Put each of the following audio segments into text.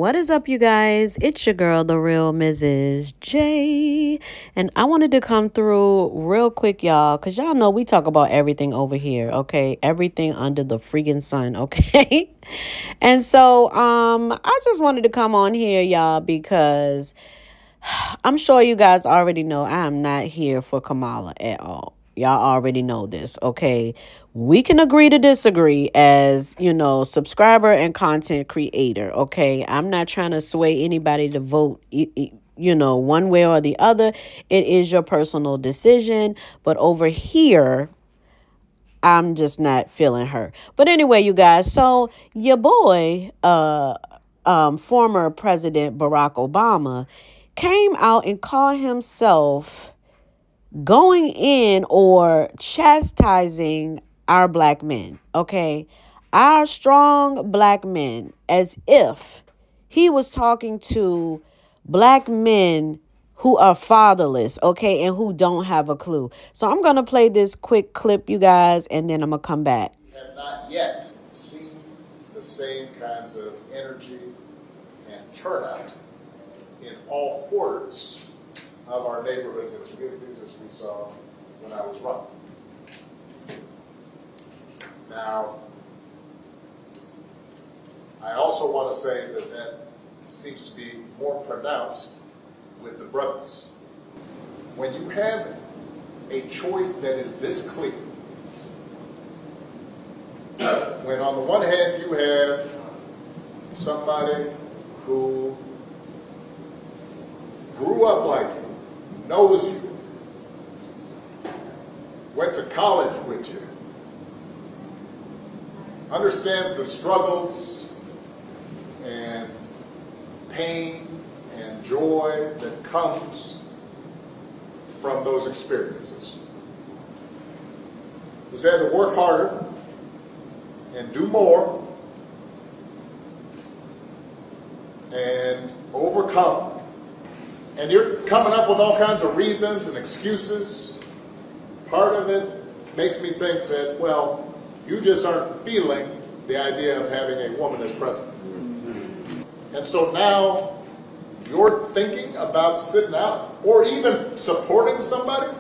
What is up, you guys? It's your girl, the real Mrs. J. And I wanted to come through real quick, y'all, because y'all know we talk about everything over here, okay? Everything under the freaking sun, okay? And so I just wanted to come on here, y'all, because I'm sure you guys already know I am not here for Kamala at all. Y'all already know this, okay? We can agree to disagree as, subscriber and content creator, okay? I'm not trying to sway anybody to vote, one way or the other. It is your personal decision. But over here, I'm just not feeling her. But anyway, you guys, so your boy, former President Barack Obama, came out and called himself going in or chastising our black men, okay? Our strong black men, as if he was talking to black men who are fatherless, okay, and who don't have a clue. So I'm going to play this quick clip, you guys, and then I'm going to come back. Have not yet seen the same kinds of energy and turnout in all quarters of our neighborhoods and communities as we saw when I was running. Now, I also want to say that that seems to be more pronounced with the brothers. When you have a choice that is this clear, when on the one hand you have somebody who grew up like you, knows you, went to college with you, understands the struggles and pain and joy that comes from those experiences, who's had to work harder and do more and overcome. And you're coming up with all kinds of reasons and excuses. Part of it makes me think that, well, you just aren't feeling the idea of having a woman as president. And so now you're thinking about sitting out or even supporting somebody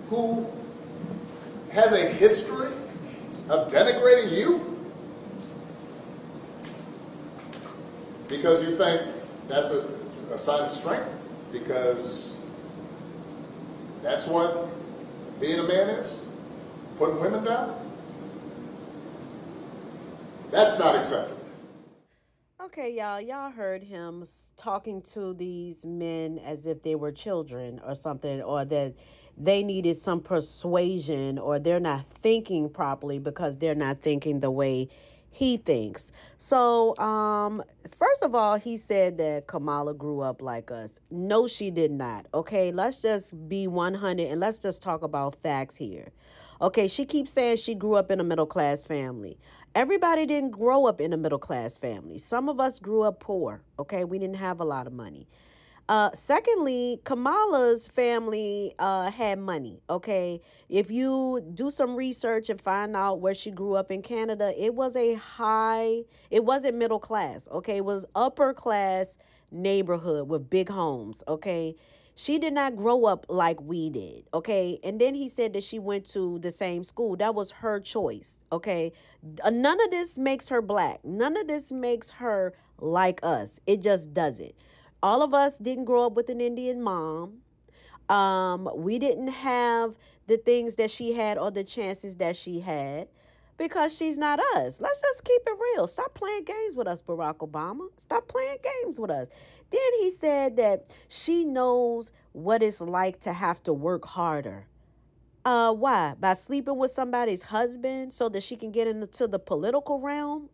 who has a history of denigrating you? Because you think that's a sign of strength? Because that's what being a man is? Putting women down? That's not acceptable. Okay, y'all heard him talking to these men as if they were children or something, or that they needed some persuasion, or they're not thinking properly because they're not thinking the way he thinks. So, first of all, he said that Kamala grew up like us. No, she did not. Okay, let's just be 100 and let's just talk about facts here. Okay, she keeps saying she grew up in a middle-class family. Everybody didn't grow up in a middle-class family. Some of us grew up poor. Okay, we didn't have a lot of money. Secondly, Kamala's family had money, okay? If you do some research and find out where she grew up in Canada, it wasn't middle class, okay? It was upper class neighborhood with big homes, okay? She did not grow up like we did, okay? And then he said that she went to the same school. That was her choice, okay? None of this makes her black. None of this makes her like us. It just doesn't. All of us didn't grow up with an Indian mom. We didn't have the things that she had or the chances that she had because she's not us. Let's just keep it real. Stop playing games with us, Barack Obama. Stop playing games with us. Then he said that she knows what it's like to have to work harder. Why? By sleeping with somebody's husband so that she can get into the political realm?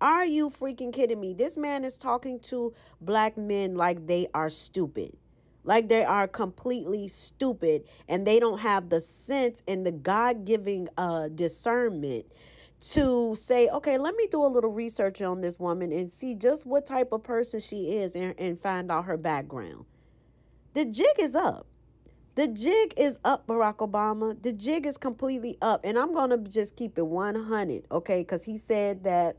Are you freaking kidding me? This man is talking to black men like they are stupid. Like they are completely stupid and they don't have the sense and the God-giving discernment to say, okay, let me do a little research on this woman and see just what type of person she is and find out her background. The jig is up. The jig is up, Barack Obama. The jig is completely up. And I'm going to just keep it 100, okay? Because he said that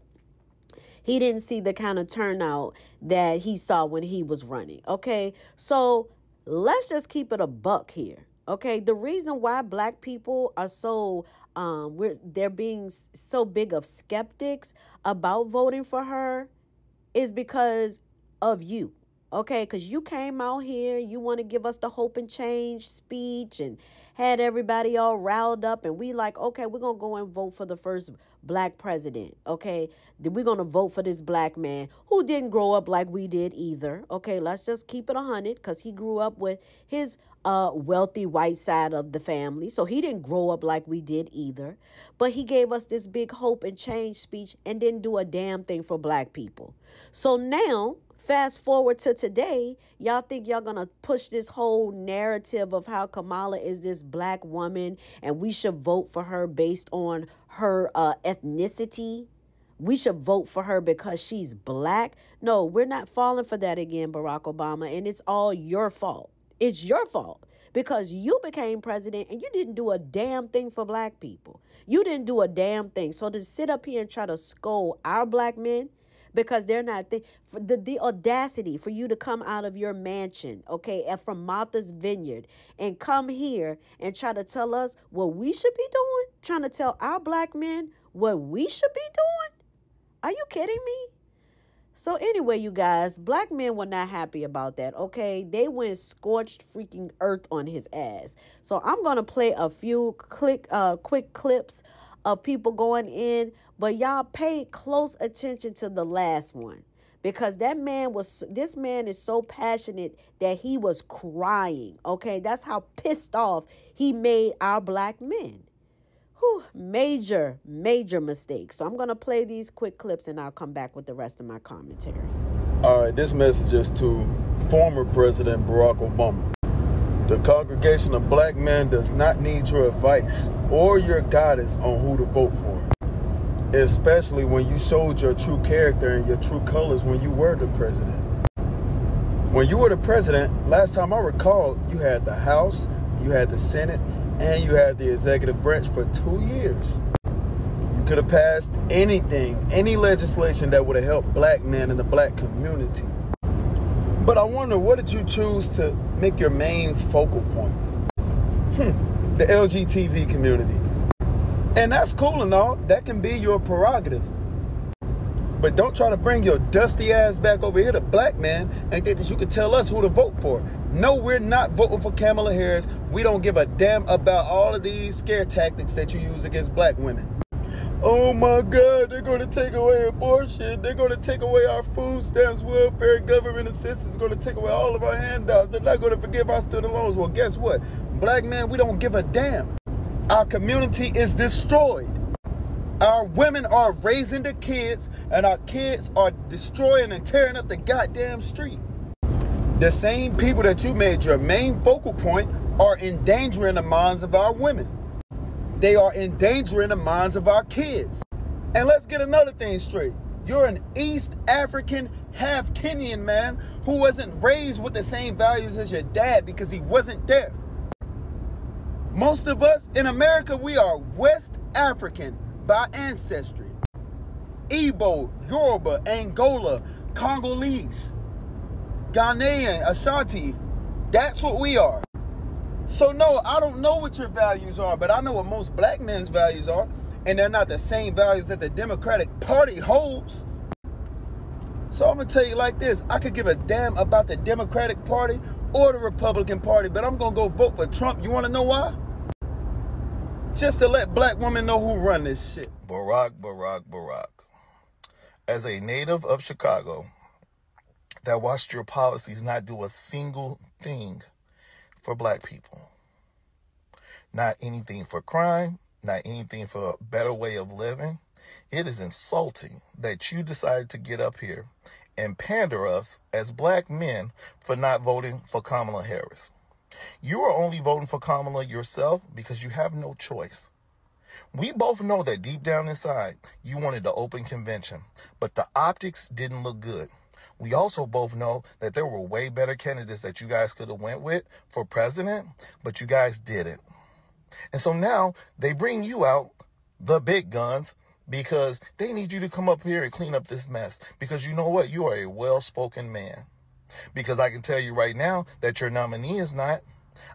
He didn't see the kind of turnout that he saw when he was running. Okay, so let's just keep it a buck here. Okay, the reason why black people are so they're being so big of skeptics about voting for her is because of you. Okay, because you came out here, you want to give us the hope and change speech and had everybody all riled up. And we like, okay, we're going to go and vote for the first black president. Okay, we're going to vote for this black man who didn't grow up like we did either. Okay, let's just keep it 100 because he grew up with his wealthy white side of the family. So he didn't grow up like we did either. But he gave us this big hope and change speech and didn't do a damn thing for black people. So now, fast forward to today, y'all think y'all gonna push this whole narrative of how Kamala is this black woman and we should vote for her based on her ethnicity. We should vote for her because she's black. No, we're not falling for that again, Barack Obama, and it's all your fault. It's your fault because you became president and you didn't do a damn thing for black people. You didn't do a damn thing. So to sit up here and try to scold our black men because they're not the audacity for you to come out of your mansion, okay, and from Martha's Vineyard and come here and try to tell us what we should be doing, trying to tell our black men what we should be doing. Are you kidding me? So anyway, you guys, black men were not happy about that, okay? They went scorched freaking earth on his ass. So I'm going to play a few quick clips of people going in, but y'all pay close attention to the last one because this man is so passionate that he was crying, okay? That's how pissed off he made our black men. Whew, major mistake. So I'm going to play these quick clips and I'll come back with the rest of my commentary. All right, this message is to former President Barack Obama. The congregation of black men does not need your advice or your guidance on who to vote for, especially when you showed your true character and your true colors when you were the president. When you were the president, last time I recall, you had the House, you had the Senate, and you had the executive branch for 2 years. You could have passed anything, any legislation that would have helped black men in the black community. But I wonder, what did you choose to make your main focal point? The LGBT community. And that's cool and all. That can be your prerogative. But don't try to bring your dusty ass back over here to black men and think that you can tell us who to vote for. No, we're not voting for Kamala Harris. We don't give a damn about all of these scare tactics that you use against black women. Oh my God, they're going to take away abortion. They're going to take away our food stamps, welfare, government assistance. They're going to take away all of our handouts. They're not going to forgive our student loans. Well, guess what? Black men, we don't give a damn. Our community is destroyed. Our women are raising the kids, and our kids are destroying and tearing up the goddamn street. The same people that you made your main focal point are endangering the minds of our women. They are endangering the minds of our kids. And let's get another thing straight. You're an East African, half Kenyan man who wasn't raised with the same values as your dad because he wasn't there. Most of us in America, we are West African by ancestry. Igbo, Yoruba, Angola, Congolese, Ghanaian, Ashanti. That's what we are. So no, I don't know what your values are, but I know what most black men's values are, and they're not the same values that the Democratic Party holds. So I'm gonna tell you like this, I could give a damn about the Democratic Party or the Republican Party, but I'm gonna go vote for Trump. You wanna know why? Just to let black women know who run this shit. Barack. As a native of Chicago that watched your policies not do a single thing for black people. Not anything for crime, not anything for a better way of living. It is insulting that you decided to get up here and pander us as black men for not voting for Kamala Harris. You are only voting for Kamala yourself because you have no choice. We both know that deep down inside, you wanted the open convention, but the optics didn't look good. We also both know that there were way better candidates that you guys could have went with for president, but you guys didn't. And so now they bring you out, the big guns, because they need you to come up here and clean up this mess. Because you know what? You are a well-spoken man. Because I can tell you right now that your nominee is not.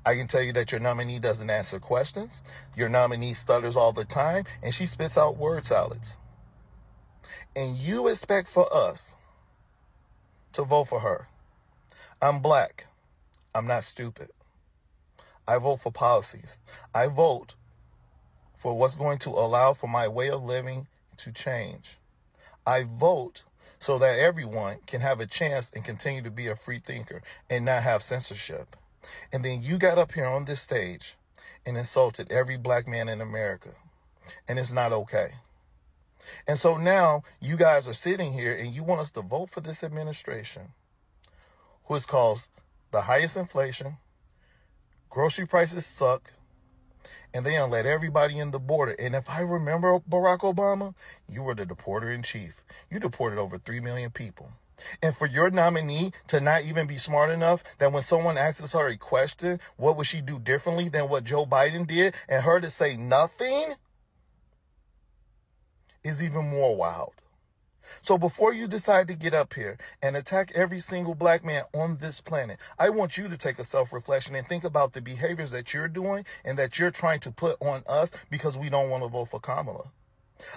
I can tell you that your nominee doesn't answer questions. Your nominee stutters all the time, and she spits out word salads. And you expect for us to vote for her. I'm black. I'm not stupid. I vote for policies. I vote for what's going to allow for my way of living to change. I vote so that everyone can have a chance and continue to be a free thinker and not have censorship. And then you got up here on this stage and insulted every black man in America. And it's not okay. And so now you guys are sitting here and you want us to vote for this administration, who has caused the highest inflation, grocery prices suck, and they don't let everybody in the border. And if I remember Barack Obama, you were the deporter in chief. You deported over 3 million people. And for your nominee to not even be smart enough that when someone asks her a question, what would she do differently than what Joe Biden did, and her to say nothing is even more wild. So before you decide to get up here and attack every single black man on this planet, I want you to take a self-reflection and think about the behaviors that you're doing and that you're trying to put on us because we don't want to vote for Kamala.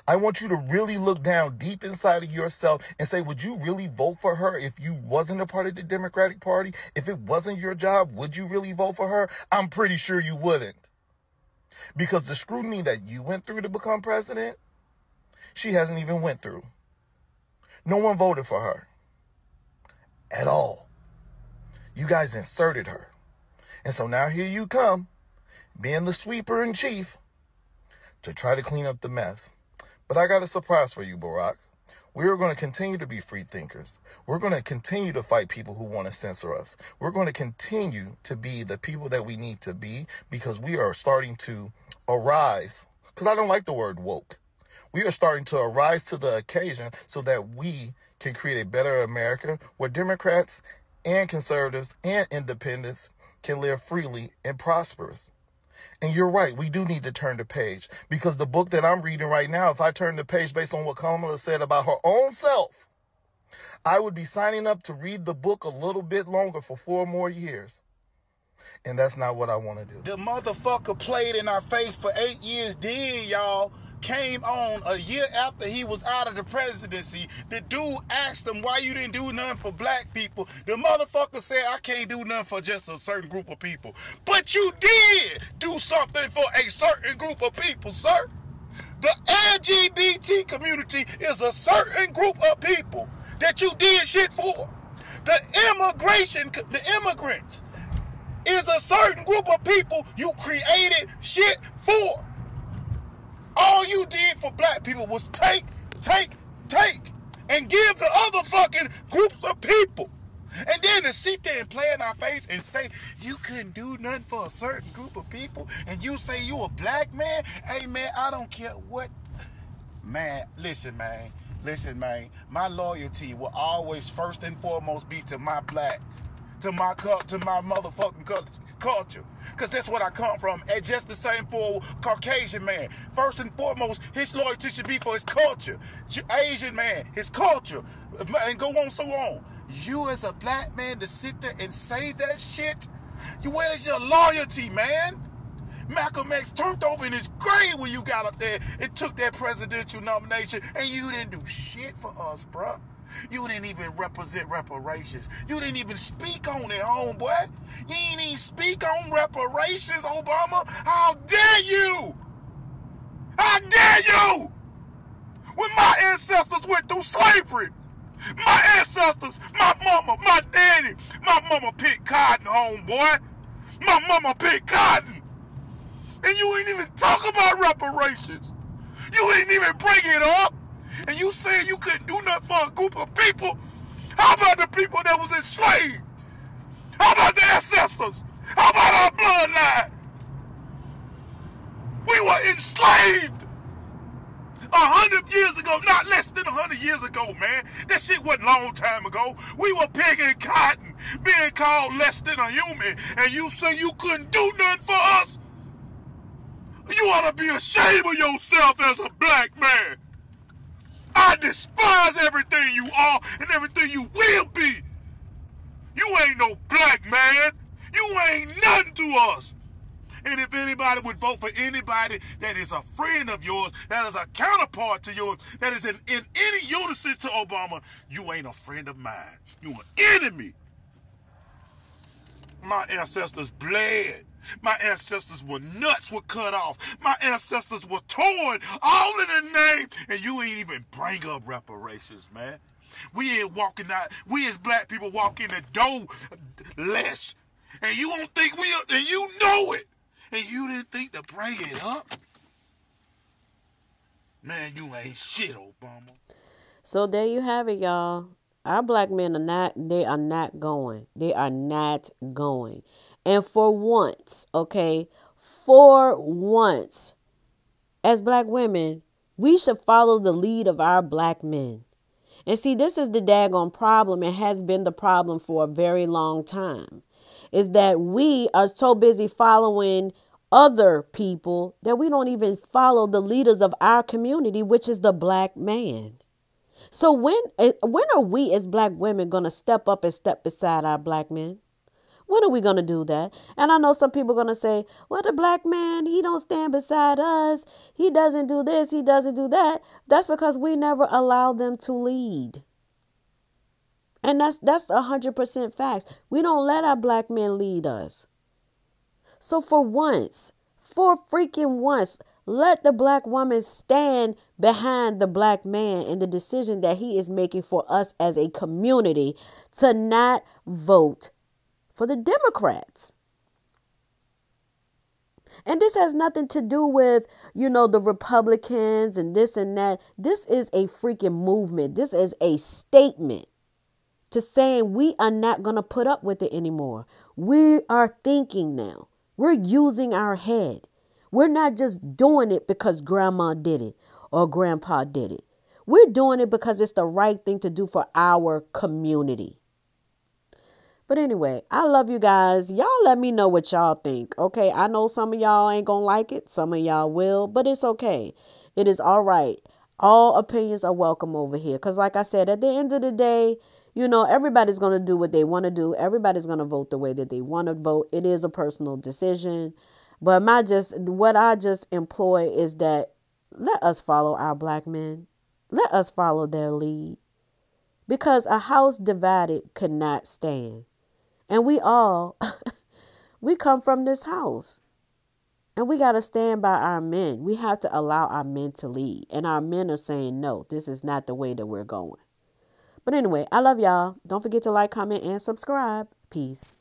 I want you to really look down deep inside of yourself and say, would you really vote for her if you wasn't a part of the Democratic Party? If it wasn't your job, would you really vote for her? I'm pretty sure you wouldn't. Because the scrutiny that you went through to become president, she hasn't even went through. No one voted for her at all. You guys inserted her. And so now here you come, being the sweeper in chief to try to clean up the mess. But I got a surprise for you, Barack. We are going to continue to be free thinkers. We're going to continue to fight people who want to censor us. We're going to continue to be the people that we need to be because we are starting to arise. Because I don't like the word woke. We are starting to arise to the occasion so that we can create a better America where Democrats and conservatives and independents can live freely and prosperous. And you're right, we do need to turn the page because the book that I'm reading right now, if I turn the page based on what Kamala said about her own self, I would be signing up to read the book a little bit longer for 4 more years. And that's not what I want to do. The motherfucker played in our face for 8 years, did y'all? Came on a year after he was out of the presidency. The dude asked him, why you didn't do nothing for black people? The motherfucker said, I can't do nothing for just a certain group of people. But you did do something for a certain group of people, sir. The LGBT community is a certain group of people that you did shit for. The immigrants is a certain group of people you created shit for. All you did for black people was take, and give to other fucking groups of people. And then to sit there and play in our face and say, you couldn't do nothing for a certain group of people, and you say you a black man? Hey, man, I don't care what. Man, listen, man. My loyalty will always first and foremost be to my black, to my motherfucking culture. Because that's what I come from. And just the same for a Caucasian man. First and foremost, his loyalty should be for his culture. Asian man, his culture. And go on so on. You as a black man to sit there and say that shit? Where's your loyalty, man? Malcolm X turned over in his grave when you got up there and took that presidential nomination, and you didn't do shit for us, bruh. You didn't even represent reparations. You didn't even speak on it, homeboy. You ain't even speak on reparations, Obama. How dare you? How dare you? When my ancestors went through slavery, my ancestors, my mama, my daddy, my mama picked cotton, homeboy. My mama picked cotton. And you ain't even talk about reparations. You ain't even bring it up. And you saying you couldn't do nothing for a group of people? How about the people that was enslaved? How about the ancestors? How about our bloodline? We were enslaved 100 years ago, not less than 100 years ago, man. That shit wasn't a long time ago. We were picking cotton, being called less than a human, and you say you couldn't do nothing for us? You ought to be ashamed of yourself as a black man. I despise everything you are and everything you will be. You ain't no black man. You ain't nothing to us. And if anybody would vote for anybody that is a friend of yours, that is a counterpart to yours, that is in any unison to Obama, you ain't a friend of mine. You an enemy. My ancestors bled. My ancestors were nuts were cut off. My ancestors were torn, all in the name, and you ain't even bring up reparations, man. We ain't walking out. We as black people walk in the door less, and you don't think and you know it, and you didn't think to bring it up. Man, you ain't shit, Obama. So there you have it, y'all. Our black men are not going. They are not going. And for once, okay, for once, as black women, we should follow the lead of our black men. And see, this is the daggone problem. It has been the problem for a very long time. Is that we are so busy following other people that we don't even follow the leaders of our community, which is the black man. So when are we as black women going to step up and step beside our black men? When are we going to do that? And I know some people are going to say, well, the black man, he don't stand beside us. He doesn't do this. He doesn't do that. That's because we never allow them to lead. And that's 100% facts. We don't let our black men lead us. So for freaking once, let the black woman stand behind the black man in the decision that he is making for us as a community to not vote for the Democrats. And this has nothing to do with, the Republicans and this and that. This is a freaking movement. This is a statement to saying we are not going to put up with it anymore. We are thinking now. We're using our head. We're not just doing it because grandma did it or grandpa did it. We're doing it because it's the right thing to do for our community. But anyway, I love you guys. Y'all let me know what y'all think. Okay, I know some of y'all ain't gonna like it. Some of y'all will, but it's okay. It is all right. All opinions are welcome over here. Because like I said, at the end of the day, everybody's going to do what they want to do. Everybody's going to vote the way that they want to vote. It is a personal decision. But what I just employ is that let us follow our black men. Let us follow their lead. Because a house divided cannot stand. And we come from this house. And we got to stand by our men. We have to allow our men to lead. And our men are saying, no, this is not the way that we're going. But anyway, I love y'all. Don't forget to like, comment, and subscribe. Peace.